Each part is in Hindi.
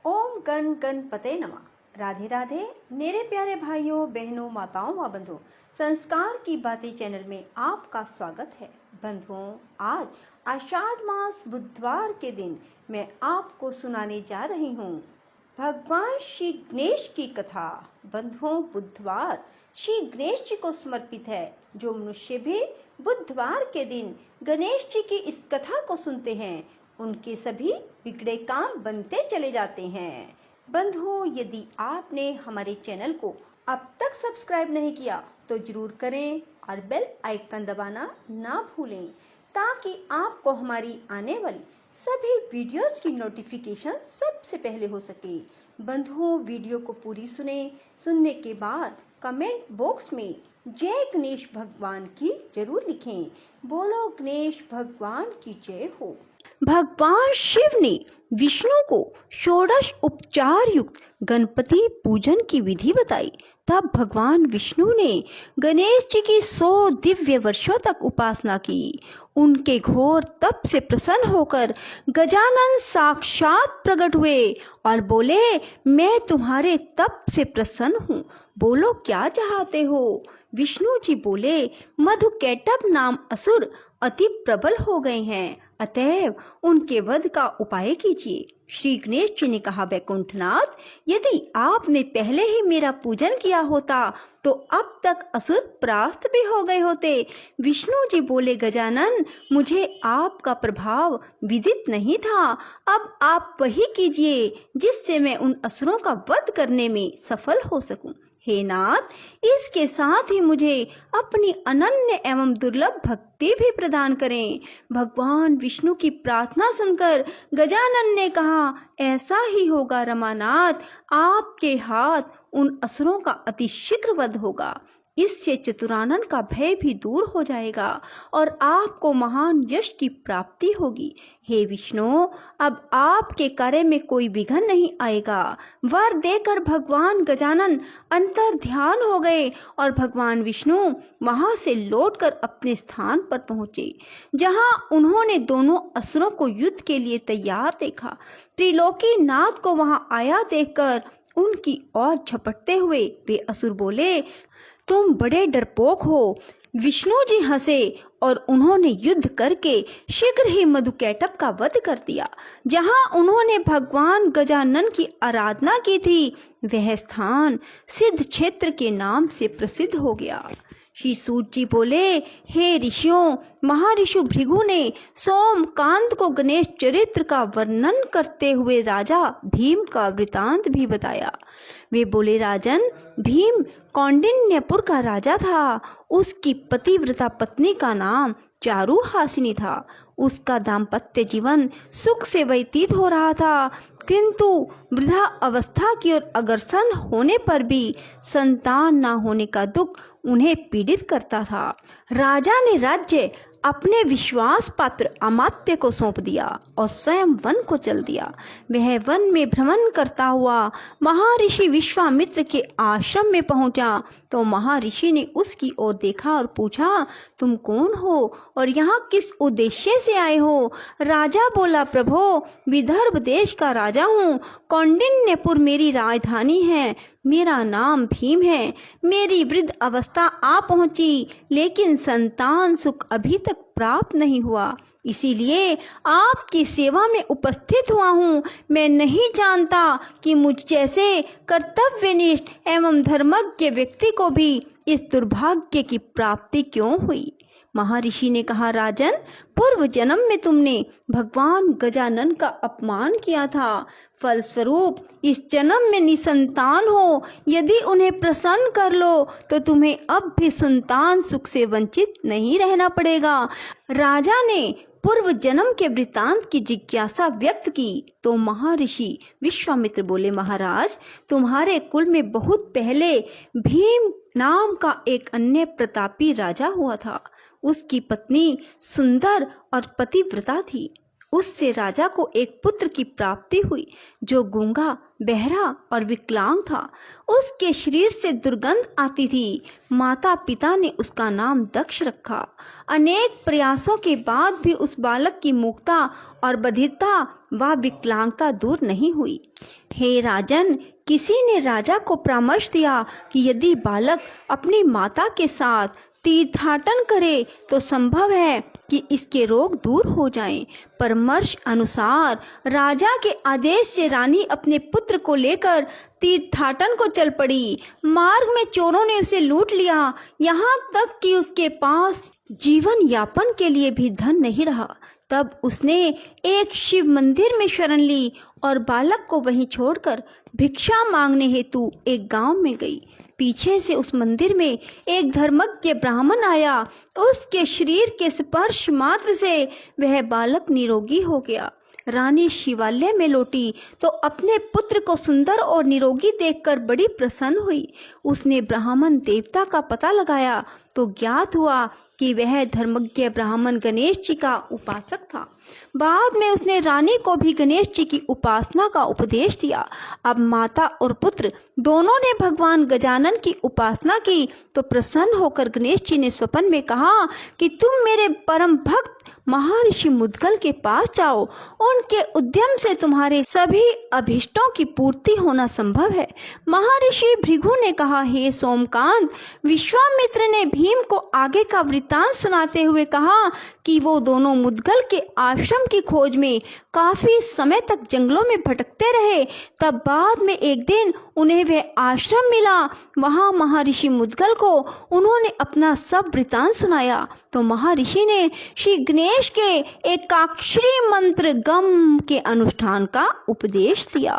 ओम गण गणपते नमः। राधे राधे मेरे प्यारे भाइयों बहनों माताओं व बंधुओं, संस्कार की बातें चैनल में आपका स्वागत है। बंधुओं, आज आषाढ़ मास बुधवार के दिन मैं आपको सुनाने जा रही हूँ भगवान श्री गणेश की कथा। बंधुओं, बुधवार श्री गणेश जी को समर्पित है। जो मनुष्य भी बुधवार के दिन गणेश जी की इस कथा को सुनते हैं, उनके सभी बिगड़े काम बनते चले जाते हैं। बंधुओं, यदि आपने हमारे चैनल को अब तक सब्सक्राइब नहीं किया तो जरूर करें और बेल आइकन दबाना ना भूलें, ताकि आपको हमारी आने वाली सभी वीडियोस की नोटिफिकेशन सबसे पहले हो सके। बंधुओं, वीडियो को पूरी सुनने के बाद कमेंट बॉक्स में जय गणेश भगवान की जरूर लिखें। बोलो गणेश भगवान की जय हो। भगवान शिव ने विष्णु को षोडश उपचार युक्त गणपति पूजन की विधि बताई। तब भगवान विष्णु ने गणेश जी की 100 दिव्य वर्षों तक उपासना की। उनके घोर तप से प्रसन्न होकर गजानन साक्षात प्रकट हुए और बोले, मैं तुम्हारे तप से प्रसन्न हूँ, बोलो क्या चाहते हो। विष्णु जी बोले, मधुकैटभ नाम असुर अति प्रबल हो गए हैं, अतएव उनके वध का उपाय कीजिए। श्री गणेश जी ने कहा, वैकुंठनाथ, यदि आपने पहले ही मेरा पूजन किया होता तो अब तक असुर परास्त भी हो गए होते। विष्णु जी बोले, गजानन, मुझे आपका प्रभाव विदित नहीं था। अब आप वही कीजिए जिससे मैं उन असुरों का वध करने में सफल हो सकूं। हे नाथ, इसके साथ ही मुझे अपनी अनन्य एवं दुर्लभ भक्ति भी प्रदान करें। भगवान विष्णु की प्रार्थना सुनकर गजानन ने कहा, ऐसा ही होगा रमानाथ, आपके हाथ उन असुरों का अति शीघ्र वध होगा। इससे चतुरानन का भय भी दूर हो जाएगा और आपको महान यश की प्राप्ति होगी। हे विष्णु, अब आपके कार्य में कोई विघ्न नहीं आएगा। वर देकर भगवान गजानन अंतर ध्यान हो गए और भगवान विष्णु वहां से लौटकर अपने स्थान पर पहुंचे, जहां उन्होंने दोनों असुरों को युद्ध के लिए तैयार देखा। त्रिलोकी नाथ को वहां आया देखकर उनकी ओर झपटते हुए वे असुर बोले, तुम बड़े डरपोक हो। विष्णु जी हंसे और उन्होंने युद्ध करके शीघ्र ही मधुकैटभ का वध कर दिया। जहां उन्होंने भगवान गजानन की आराधना की थी, वह स्थान सिद्ध क्षेत्र के नाम से प्रसिद्ध हो गया। श्री सूत जी बोले, हे ऋषियों, महर्षि भृगु ने सोमकांत को गणेश चरित्र का वर्णन करते हुए राजा भीम का वृतांत भी बताया। वे बोले, राजन, भीम कौंडिन्यपुर का राजा था। उसकी पतिव्रता पत्नी का नाम चारुहासिनी था। उसका दाम्पत्य जीवन सुख से व्यतीत हो रहा था, किंतु वृद्धा अवस्था की ओर अग्रसर होने पर भी संतान न होने का दुख उन्हें पीड़ित करता था। राजा ने राज्य अपने विश्वास पात्र अमात्य को सौंप दिया और स्वयं वन को चल दिया। वह वन में भ्रमण करता हुआ महर्षि विश्वामित्र के आश्रम में पहुंचा तो महर्षि ने उसकी ओर देखा और पूछा, तुम कौन हो और यहाँ किस उद्देश्य से आए हो। राजा बोला, प्रभो, विदर्भ देश का राजा हूँ। कौंडिन्यपुर मेरी राजधानी है। मेरा नाम भीम है। मेरी वृद्ध अवस्था आ पहुंची, लेकिन संतान सुख अभी तक प्राप्त नहीं हुआ, इसीलिए आपकी सेवा में उपस्थित हुआ हूँ। मैं नहीं जानता कि मुझ जैसे कर्तव्यनिष्ठ एवं धर्मज्ञ व्यक्ति को भी इस दुर्भाग्य की प्राप्ति क्यों हुई। महर्षि ने कहा, राजन, पूर्व जन्म में तुमने भगवान गजानन का अपमान किया था। फलस्वरूप इस जन्म में निसंतान हो। यदि उन्हें प्रसन्न कर लो तो तुम्हें अब भी संतान सुख से वंचित नहीं रहना पड़ेगा। राजा ने पूर्व जन्म के वृतांत की जिज्ञासा व्यक्त की तो महर्षि विश्वामित्र बोले, महाराज, तुम्हारे कुल में बहुत पहले भीम नाम का एक अन्य प्रतापी राजा हुआ था। उसकी पत्नी सुंदर और पतिव्रता थी। उससे राजा को एक पुत्र की प्राप्ति हुई जो गूंगा, बहरा और विकलांग था। उसके शरीर से दुर्गंध आती थी। माता पिता ने उसका नाम दक्ष रखा। अनेक प्रयासों के बाद भी उस बालक की मूकता और बधिरता व विकलांगता दूर नहीं हुई। हे राजन, किसी ने राजा को परामर्श दिया कि यदि बालक अपनी माता के साथ तीर्थाटन करे तो संभव है कि इसके रोग दूर हो जाएं। परामर्श अनुसार राजा के आदेश से रानी अपने पुत्र को लेकर तीर्थाटन को चल पड़ी। मार्ग में चोरों ने उसे लूट लिया, यहाँ तक कि उसके पास जीवन यापन के लिए भी धन नहीं रहा। तब उसने एक शिव मंदिर में शरण ली और बालक को वहीं छोड़कर भिक्षा मांगने हेतु एक गांव में गई। पीछे से उस मंदिर में एक धर्मज्ञ ब्राह्मण आया। उसके शरीर के स्पर्श मात्र से वह बालक निरोगी हो गया। रानी शिवालय में लौटी तो अपने पुत्र को सुंदर और निरोगी देखकर बड़ी प्रसन्न हुई। उसने ब्राह्मण देवता का पता लगाया तो ज्ञात हुआ कि वह धर्मज्ञ ब्राह्मण गणेश जी का उपासक था। बाद में उसने रानी को भी गणेश जी की उपासना का उपदेश दिया। अब माता और पुत्र दोनों ने भगवान गजानन की उपासना की तो प्रसन्न होकर गणेश जी ने स्वप्न में कहा कि तुम मेरे परम भक्त महर्षि मुद्गल के पास जाओ, उनके उद्यम से तुम्हारे सभी अभिष्टों की पूर्ति होना संभव है। महर्षि भृगु ने कहा, हे सोमकांत, विश्वामित्र ने भीम को आगे का वृत्तांत सुनाते हुए कहा कि वो दोनों मुद्गल के आश्रम की खोज में काफी समय तक जंगलों में भटकते रहे। तब बाद में एक दिन उन्हें वह आश्रम मिला। वहां महर्षि मुद्गल को उन्होंने अपना सब वृत्तांत सुनाया तो महर्षि ने श्री गणेश के एकाक्षरी मंत्र गम के अनुष्ठान का उपदेश दिया।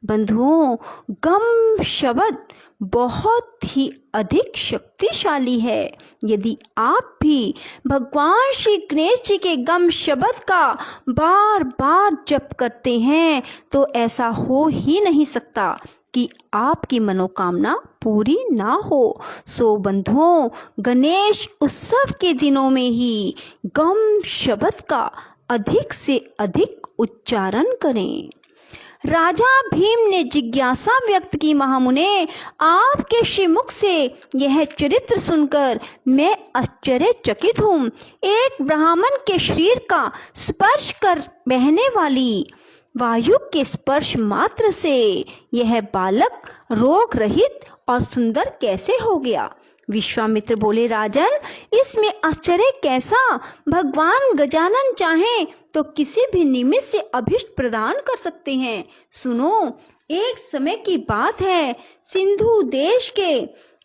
बंधुओं, गम शब्द बहुत ही अधिक शक्तिशाली है। यदि आप भी भगवान श्री गणेश जी के गम शब्द का बार बार जप करते हैं तो ऐसा हो ही नहीं सकता कि आपकी मनोकामना पूरी ना हो। सो बंधुओं, गणेश उत्सव के दिनों में ही गम शब्द का अधिक से अधिक उच्चारण करें। राजा भीम ने जिज्ञासा व्यक्त की, महामुने, आपके श्रीमुख से यह चरित्र सुनकर मैं आश्चर्यचकित हूँ। एक ब्राह्मण के शरीर का स्पर्श कर बहने वाली वायु के स्पर्श मात्र से यह बालक रोग रहित और सुंदर कैसे हो गया? विश्वामित्र बोले, राजन, इसमें आश्चर्य कैसा? भगवान गजानन चाहें तो किसी भी निमित्त से अभिष्ट प्रदान कर सकते हैं। सुनो, एक समय की बात है, सिंधु देश के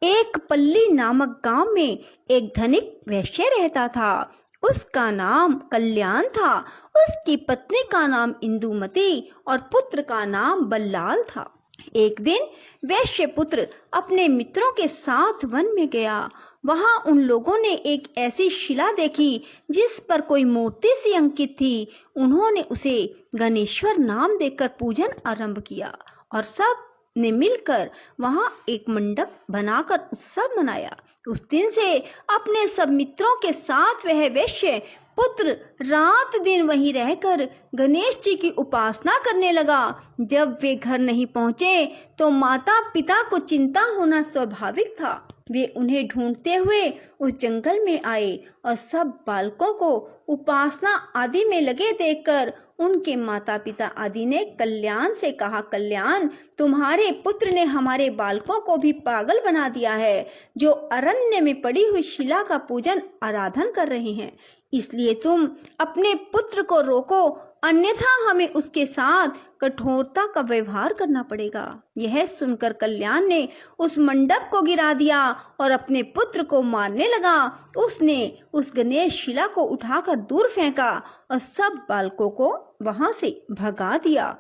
एक पल्ली नामक गांव में एक धनिक वैश्य रहता था। उसका नाम कल्याण था। उसकी पत्नी का नाम इंदुमती और पुत्र का नाम बल्लाल था। एक दिन वैश्य पुत्र अपने मित्रों के साथ वन में गया। वहां उन लोगों ने एक ऐसी शिला देखी जिस पर कोई मूर्ति सी अंकित थी। उन्होंने उसे गणेश्वर नाम देकर पूजन आरंभ किया और सब ने मिलकर वहां एक मंडप बनाकर उत्सव मनाया। उस दिन से अपने सब मित्रों के साथ वह वैश्य पुत्र रात दिन वहीं रहकर गणेश जी की उपासना करने लगा। जब वे घर नहीं पहुंचे तो माता पिता को चिंता होना स्वाभाविक था। वे उन्हें ढूंढते हुए उस जंगल में आए और सब बालकों को उपासना आदि में लगे देखकर उनके माता पिता आदि ने कल्याण से कहा, कल्याण, तुम्हारे पुत्र ने हमारे बालकों को भी पागल बना दिया है, जो अरण्य में पड़ी हुई शिला का पूजन आराधन कर रहे हैं। इसलिए तुम अपने पुत्र को रोको, अन्यथा हमें उसके साथ कठोरता का व्यवहार करना पड़ेगा। यह सुनकर कल्याण ने उस मंडप को गिरा दिया और अपने पुत्र को मारने लगा। उसने उस गणेश शिला को उठाकर दूर फेंका और सब बालकों को वहां से भगा दिया।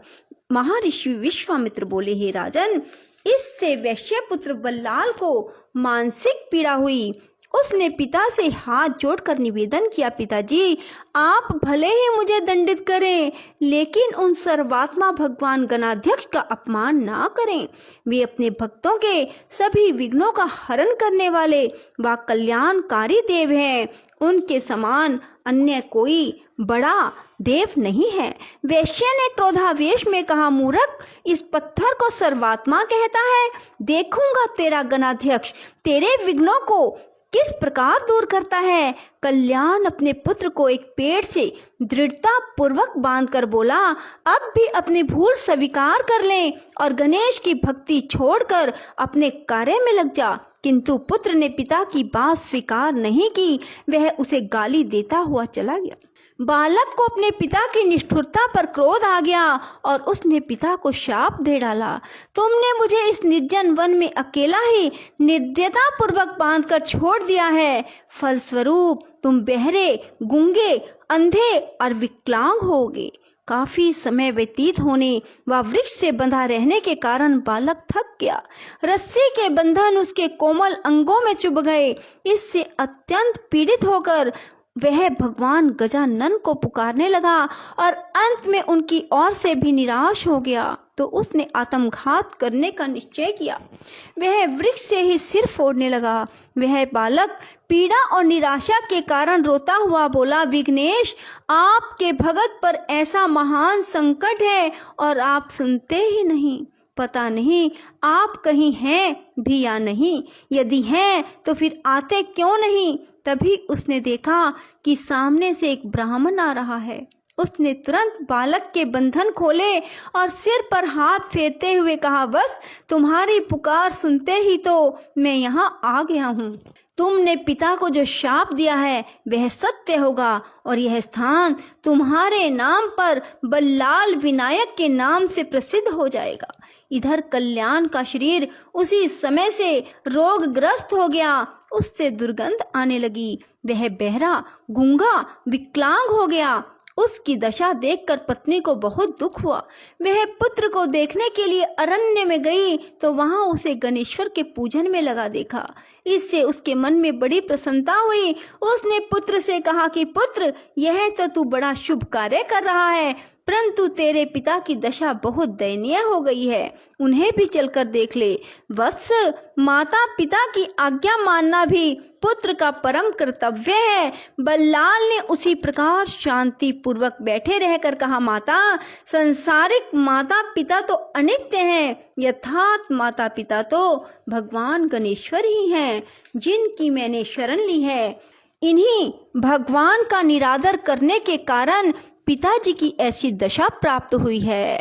महर्षि विश्वामित्र बोले, हे राजन, इससे वैश्य पुत्र बल्लाल को मानसिक पीड़ा हुई। उसने पिता से हाथ जोड़कर निवेदन किया, पिताजी, आप भले ही मुझे दंडित करें, लेकिन उन सर्वात्मा भगवान गणाध्यक्ष का अपमान ना करें। वे अपने भक्तों के सभी विघ्नों का हरण करने वाले व कल्याणकारी देव हैं। उनके समान अन्य कोई बड़ा देव नहीं है। वैश्य ने क्रोधावेश में कहा, मूर्ख, इस पत्थर को सर्वात्मा कहता है। देखूंगा तेरा गणाध्यक्ष तेरे विघ्नों को किस प्रकार दूर करता है। कल्याण अपने पुत्र को एक पेड़ से दृढ़ता पूर्वक बांधकर बोला, अब भी अपनी भूल स्वीकार कर ले और गणेश की भक्ति छोड़कर अपने कार्य में लग जा। किंतु पुत्र ने पिता की बात स्वीकार नहीं की, वह उसे गाली देता हुआ चला गया। बालक को अपने पिता की निष्ठुरता पर क्रोध आ गया और उसने पिता को शाप दे डाला, तुमने मुझे इस निर्जन वन में अकेला ही निर्दयता पूर्वक बांधकर छोड़ दिया है। फलस्वरूप तुम बहरे, गूंगे, अंधे और विकलांग होगे। काफी समय व्यतीत होने व वृक्ष से बंधा रहने के कारण बालक थक गया। रस्सी के बंधन उसके कोमल अंगों में चुभ गए। इससे अत्यंत पीड़ित होकर वह भगवान गजानन को पुकारने लगा और अंत में उनकी ओर से भी निराश हो गया तो उसने आत्मघात करने का निश्चय किया। वह वृक्ष से ही सिर फोड़ने लगा। वह बालक पीड़ा और निराशा के कारण रोता हुआ बोला, विघ्नेश, आपके भगत पर ऐसा महान संकट है और आप सुनते ही नहीं। पता नहीं आप कहीं हैं भी या नहीं, यदि हैं तो फिर आते क्यों नहीं। तभी उसने देखा कि सामने से एक ब्राह्मण आ रहा है। उसने तुरंत बालक के बंधन खोले और सिर पर हाथ फेरते हुए कहा, बस तुम्हारी पुकार सुनते ही तो मैं यहाँ आ गया हूँ। तुमने पिता को जो शाप दिया है वह सत्य होगा और यह स्थान तुम्हारे नाम पर बल्लाल विनायक के नाम से प्रसिद्ध हो जाएगा। इधर कल्याण का शरीर उसी समय से रोगग्रस्त हो गया। उससे दुर्गंध आने लगी। वह बहरा, गूंगा, विकलांग हो गया। उसकी दशा देखकर पत्नी को बहुत दुख हुआ। वह पुत्र को देखने के लिए अरण्य में गई तो वहां उसे गणेश्वर के पूजन में लगा देखा। इससे उसके मन में बड़ी प्रसन्नता हुई। उसने पुत्र से कहा कि पुत्र, यह तो तू बड़ा शुभ कार्य कर रहा है, परंतु तेरे पिता की दशा बहुत दयनीय हो गई है, उन्हें भी चलकर देख ले। वत्स, माता पिता की आज्ञा मानना भी पुत्र का परम कर्तव्य है। बल्लाल ने उसी प्रकार शांति पूर्वक बैठे रहकर कहा, माता, संसारिक माता पिता तो अनित्य हैं, यथार्थ माता पिता तो भगवान गणेश्वर ही हैं, जिनकी मैंने शरण ली है। इन्हीं भगवान का निरादर करने के कारण पिताजी की ऐसी दशा प्राप्त हुई है।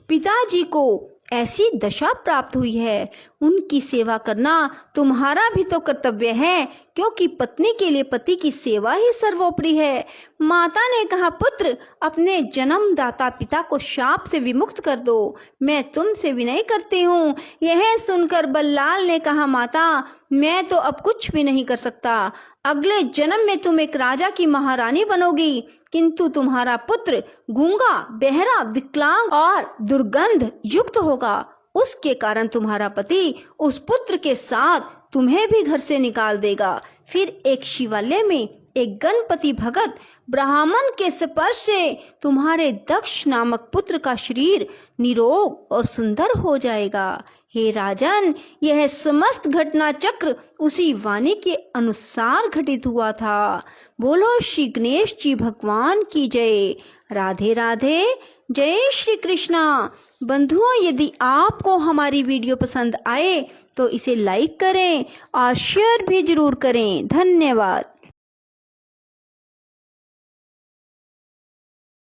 पिताजी को ऐसी दशा प्राप्त हुई है। उनकी सेवा करना तुम्हारा भी तो कर्तव्य है, क्योंकि पत्नी के लिए पति की सेवा ही सर्वोपरि है। माता ने कहा, पुत्र, अपने जन्मदाता पिता को शाप से विमुक्त कर दो, मैं तुमसे विनय करती हूँ। यह सुनकर बल्लाल ने कहा, माता, मैं तो अब कुछ भी नहीं कर सकता। अगले जन्म में तुम एक राजा की महारानी बनोगी, किंतु तुम्हारा पुत्र गूंगा, बहरा, विकलांग और दुर्गंध युक्त होगा। उसके कारण तुम्हारा पति उस पुत्र के साथ तुम्हें भी घर से निकाल देगा। फिर एक शिवालय में एक गणपति भगत ब्राह्मण के स्पर्श से तुम्हारे दक्ष नामक पुत्र का शरीर निरोग और सुंदर हो जाएगा। हे राजन, यह समस्त घटना चक्र उसी वाणी के अनुसार घटित हुआ था। बोलो श्री गणेश जी भगवान की जय। राधे राधे, जय श्री कृष्णा। बंधुओं, यदि आपको हमारी वीडियो पसंद आए तो इसे लाइक करें और शेयर भी जरूर करें। धन्यवाद।